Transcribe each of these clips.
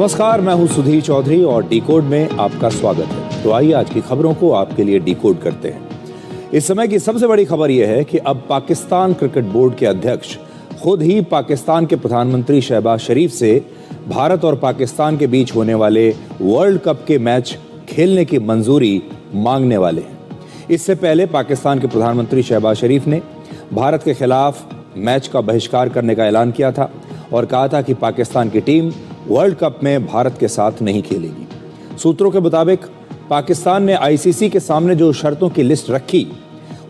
नमस्कार, मैं हूं सुधीर चौधरी और डिकोड में आपका स्वागत है। तो आइए आज की खबरों को आपके लिए डिकोड करते हैं। इस समय की सबसे बड़ी खबर यह है कि अब पाकिस्तान क्रिकेट बोर्ड के अध्यक्ष खुद ही पाकिस्तान के प्रधानमंत्री शहबाज शरीफ से भारत और पाकिस्तान के बीच होने वाले वर्ल्ड कप के मैच खेलने की मंजूरी मांगने वाले हैं। इससे पहले पाकिस्तान के प्रधानमंत्री शहबाज शरीफ ने भारत के खिलाफ मैच का बहिष्कार करने का ऐलान किया था और कहा था कि पाकिस्तान की टीम वर्ल्ड कप में भारत के साथ नहीं खेलेगी। सूत्रों के मुताबिक पाकिस्तान ने आईसीसी के सामने जो शर्तों की लिस्ट रखी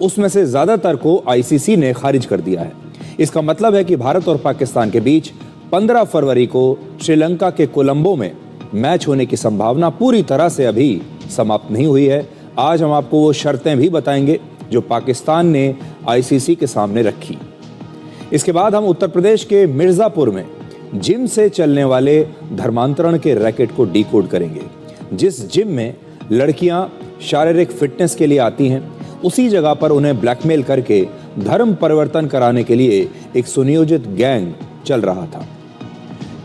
उसमें से ज़्यादातर को आईसीसी ने खारिज कर दिया है। इसका मतलब है कि भारत और पाकिस्तान के बीच 15 फरवरी को श्रीलंका के कोलंबो में मैच होने की संभावना पूरी तरह से अभी समाप्त नहीं हुई है। आज हम आपको वो शर्तें भी बताएंगे जो पाकिस्तान ने आईसीसी के सामने रखी। इसके बाद हम उत्तर प्रदेश के मिर्ज़ापुर में जिम से चलने वाले धर्मांतरण के रैकेट को डिकोड करेंगे। जिस जिम में लड़कियां शारीरिक फिटनेस के लिए आती हैं, उसी जगह पर उन्हें ब्लैकमेल करके धर्म परिवर्तन कराने के लिए एक सुनियोजित गैंग चल रहा था।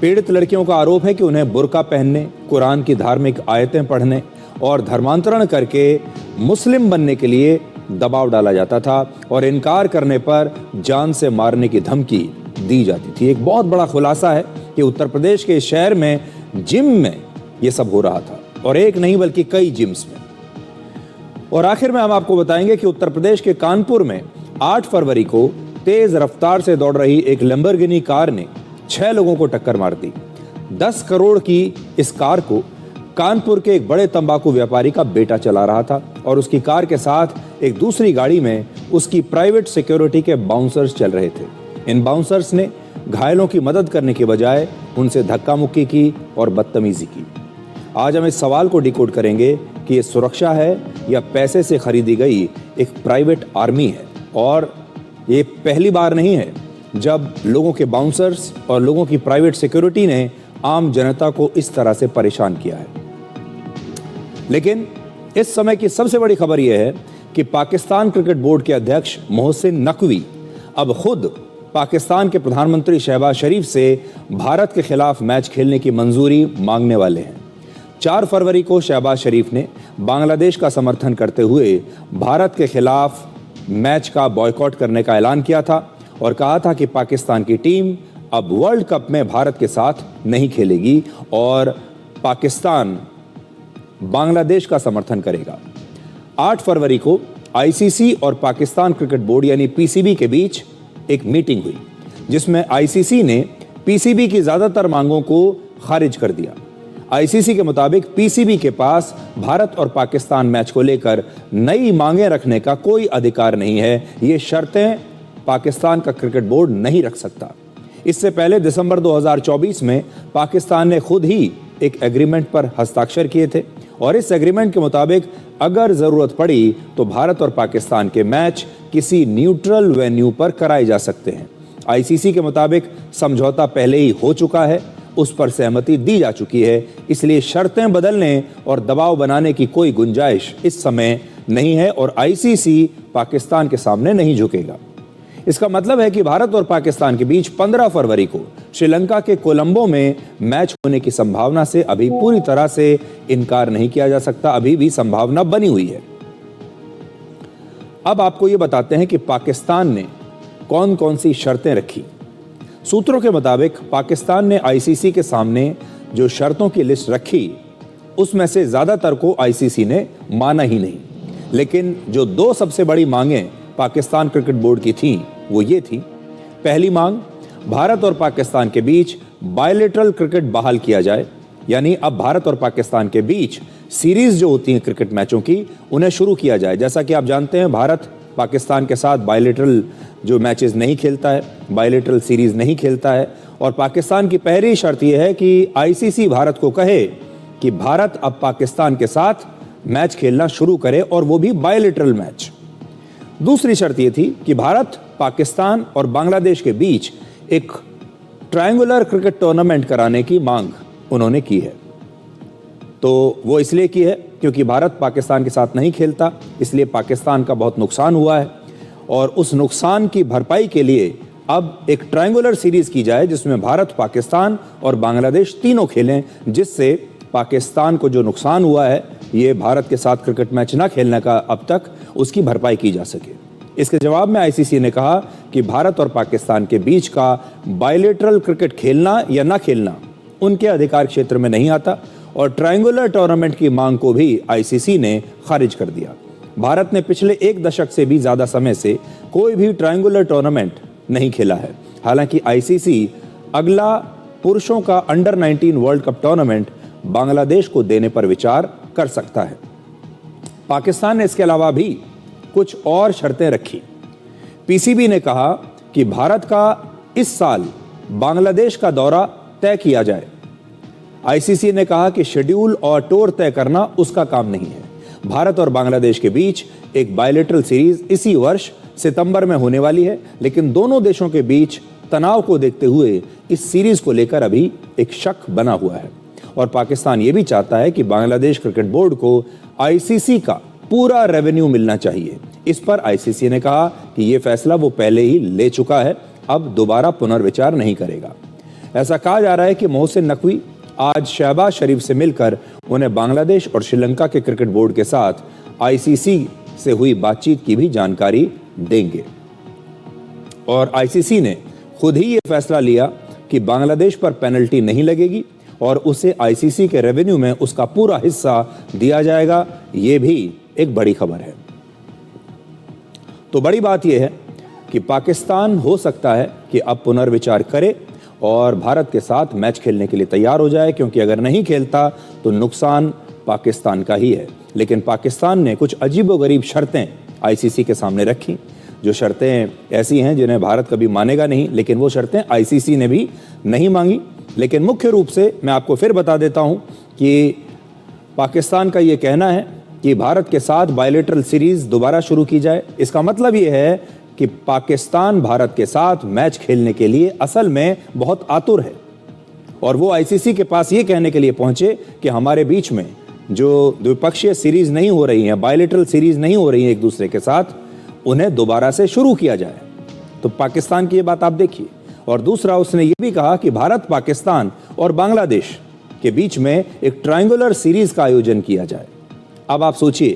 पीड़ित लड़कियों का आरोप है कि उन्हें बुर्का पहनने, कुरान की धार्मिक आयतें पढ़ने और धर्मांतरण करके मुस्लिम बनने के लिए दबाव डाला जाता था और इनकार करने पर जान से मारने की धमकी दी जाती थी। एक बहुत बड़ा खुलासा है कि उत्तर प्रदेश के शहर में जिम में यह सब हो रहा था और एक नहीं बल्कि कई जिम्स में। और आखिर में हम आपको बताएंगे कि उत्तर प्रदेश के कानपुर में 8 फरवरी को तेज रफ्तार से दौड़ रही एक लैम्बोर्गिनी कार ने 6 लोगों को टक्कर मार दी। 10 करोड़ की इस कार को कानपुर के एक बड़े तंबाकू व्यापारी का बेटा चला रहा था और उसकी कार के साथ एक दूसरी गाड़ी में उसकी प्राइवेट सिक्योरिटी के बाउंसर्स चल रहे थे। इन बाउंसर्स ने घायलों की मदद करने के बजाय उनसे धक्का मुक्की की और बदतमीजी की। आज हम इस सवाल को डिकोड करेंगे कि ये सुरक्षा है या पैसे से खरीदी गई एक प्राइवेट आर्मी है। और ये पहली बार नहीं है जब लोगों के बाउंसर्स और लोगों की प्राइवेट सिक्योरिटी ने आम जनता को इस तरह से परेशान किया है। लेकिन इस समय की सबसे बड़ी खबर यह है कि पाकिस्तान क्रिकेट बोर्ड के अध्यक्ष मोहसिन नकवी अब खुद पाकिस्तान के प्रधानमंत्री शहबाज शरीफ से भारत के खिलाफ मैच खेलने की मंजूरी मांगने वाले हैं। 4 फरवरी को शहबाज शरीफ ने बांग्लादेश का समर्थन करते हुए भारत के खिलाफ मैच का बॉयकॉट करने का ऐलान किया था और कहा था कि पाकिस्तान की टीम अब वर्ल्ड कप में भारत के साथ नहीं खेलेगी और पाकिस्तान बांग्लादेश का समर्थन करेगा। 8 फरवरी को आईसीसी और पाकिस्तान क्रिकेट बोर्ड यानी पीसीबी के बीच एक मीटिंग हुई जिसमें आईसीसी ने पीसीबी की ज्यादातर मांगों को खारिज कर दिया। आईसीसी के मुताबिक पीसीबी के पास भारत और पाकिस्तान मैच को लेकर नई मांगें रखने का कोई अधिकार नहीं है। ये शर्तें पाकिस्तान का क्रिकेट बोर्ड नहीं रख सकता। इससे पहले दिसंबर 2024 में पाकिस्तान ने खुद ही एक एग्रीमेंट पर हस्ताक्षर किए थे और इस एग्रीमेंट के मुताबिक अगर जरूरत पड़ी तो भारत और पाकिस्तान के मैच किसी न्यूट्रल वेन्यू पर कराए जा सकते हैं। आईसीसी के मुताबिक समझौता पहले ही हो चुका है, उस पर सहमति दी जा चुकी है, इसलिए शर्तें बदलने और दबाव बनाने की कोई गुंजाइश इस समय नहीं है और आईसीसी पाकिस्तान के सामने नहीं झुकेगा। इसका मतलब है कि भारत और पाकिस्तान के बीच 15 फरवरी को श्रीलंका के कोलंबो में मैच होने की संभावना से अभी पूरी तरह से इनकार नहीं किया जा सकता, अभी भी संभावना बनी हुई है। अब आपको ये बताते हैं कि पाकिस्तान ने कौन कौन सी शर्तें रखी। सूत्रों के मुताबिक पाकिस्तान ने आईसीसी के सामने जो शर्तों की लिस्ट रखी उसमें से ज्यादातर को आईसीसी ने माना ही नहीं, लेकिन जो 2 सबसे बड़ी मांगें पाकिस्तान क्रिकेट बोर्ड की थीं वो ये थी। पहली मांग, भारत और पाकिस्तान के बीच बायलैटरल क्रिकेट बहाल किया जाए, यानी अब भारत और पाकिस्तान के बीच सीरीज जो होती हैं क्रिकेट मैचों की उन्हें शुरू किया जाए। जैसा कि आप जानते हैं भारत पाकिस्तान के साथ बायलैटरल जो मैचेस नहीं खेलता है, बायलैटरल सीरीज नहीं खेलता है और पाकिस्तान की पहली शर्त यह है कि आईसीसी भारत को कहे कि भारत अब पाकिस्तान के साथ मैच खेलना शुरू करे और वो भी बायलैटरल मैच। दूसरी शर्त यह थी कि भारत, पाकिस्तान और बांग्लादेश के बीच एक ट्रायंगुलर क्रिकेट टूर्नामेंट कराने की मांग उन्होंने की है। तो वो इसलिए की है क्योंकि भारत पाकिस्तान के साथ नहीं खेलता, इसलिए पाकिस्तान का बहुत नुकसान हुआ है और उस नुकसान की भरपाई के लिए अब एक ट्रायंगुलर सीरीज की जाए जिसमें भारत, पाकिस्तान और बांग्लादेश तीनों खेलें, जिससे पाकिस्तान को जो नुकसान हुआ है ये भारत के साथ क्रिकेट मैच ना खेलने का, अब तक उसकी भरपाई की जा सके। इसके जवाब में आईसीसी ने कहा कि भारत और पाकिस्तान के बीच का बायलैटरल क्रिकेट खेलना या ना खेलना उनके अधिकार क्षेत्र में नहीं आता और ट्रायंगुलर टूर्नामेंट की मांग को भी आईसीसी ने खारिज कर दिया। भारत ने पिछले एक दशक से भी ज्यादा समय से कोई भी ट्रायंगुलर टूर्नामेंट नहीं खेला है। हालांकि आईसीसी अगला पुरुषों का under 19 world cup tournament Bangladesh को देने पर विचार कर सकता है। पाकिस्तान ने इसके अलावा भी कुछ और शर्तें रखी। पीसीबी ने कहा कि भारत का इस साल बांग्लादेश का दौरा तय किया जाए। आईसीसी ने कहा कि शेड्यूल और टूर तय करना उसका काम नहीं है। भारत और बांग्लादेश के बीच एक बायलैटरल सीरीज इसी वर्ष सितंबर में होने वाली है, लेकिन दोनों देशों के बीच तनाव को देखते हुए इस सीरीज को लेकर अभी एक शक बना हुआ है और पाकिस्तान ये भी चाहता है कि बांग्लादेश क्रिकेट बोर्ड को आईसीसी का पूरा रेवेन्यू मिलना चाहिए। इस पर आईसीसी ने कहा कि यह फैसला वो पहले ही ले चुका है, अब दोबारा पुनर्विचार नहीं करेगा। ऐसा कहा जा रहा है कि मोहसिन नकवी आज शहबाज शरीफ से मिलकर उन्हें बांग्लादेश और श्रीलंका के क्रिकेट बोर्ड के साथ आईसीसी से हुई बातचीत की भी जानकारी देंगे। और आईसीसी ने खुद ही ये फैसला लिया कि बांग्लादेश पर पेनल्टी नहीं लगेगी और उसे आईसीसी के रेवेन्यू में उसका पूरा हिस्सा दिया जाएगा। ये भी एक बड़ी खबर है। तो बड़ी बात यह है कि पाकिस्तान हो सकता है कि अब पुनर्विचार करे और भारत के साथ मैच खेलने के लिए तैयार हो जाए, क्योंकि अगर नहीं खेलता तो नुकसान पाकिस्तान का ही है। लेकिन पाकिस्तान ने कुछ अजीबोगरीब शर्तें आईसीसी के सामने रखी, जो शर्तें ऐसी हैं जिन्हें भारत कभी मानेगा नहीं, लेकिन वो शर्तें आईसीसी ने भी नहीं मांगी। लेकिन मुख्य रूप से मैं आपको फिर बता देता हूं कि पाकिस्तान का ये कहना है कि भारत के साथ बायलैटरल सीरीज दोबारा शुरू की जाए। इसका मतलब ये है कि पाकिस्तान भारत के साथ मैच खेलने के लिए असल में बहुत आतुर है और वो आईसीसी के पास ये कहने के लिए पहुंचे कि हमारे बीच में जो द्विपक्षीय सीरीज नहीं हो रही है, बायलैटरल सीरीज नहीं हो रही है एक दूसरे के साथ, उन्हें दोबारा से शुरू किया जाए। तो पाकिस्तान की ये बात आप देखिए। और दूसरा, उसने ये भी कहा कि भारत, पाकिस्तान और बांग्लादेश के बीच में एक ट्रायंगुलर सीरीज का आयोजन किया जाए। अब आप सोचिए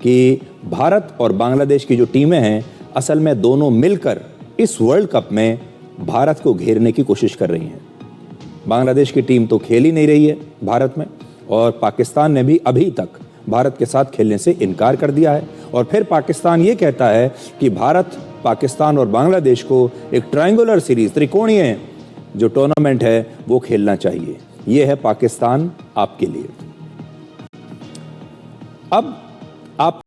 कि भारत और बांग्लादेश की जो टीमें हैं, असल में दोनों मिलकर इस वर्ल्ड कप में भारत को घेरने की कोशिश कर रही हैं। बांग्लादेश की टीम तो खेल ही नहीं रही है भारत में और पाकिस्तान ने भी अभी तक भारत के साथ खेलने से इनकार कर दिया है। और फिर पाकिस्तान ये कहता है कि भारत, पाकिस्तान और बांग्लादेश को एक ट्रायंगुलर सीरीज, त्रिकोणीय जो टूर्नामेंट है वो खेलना चाहिए। ये है पाकिस्तान आपके लिए। अब आप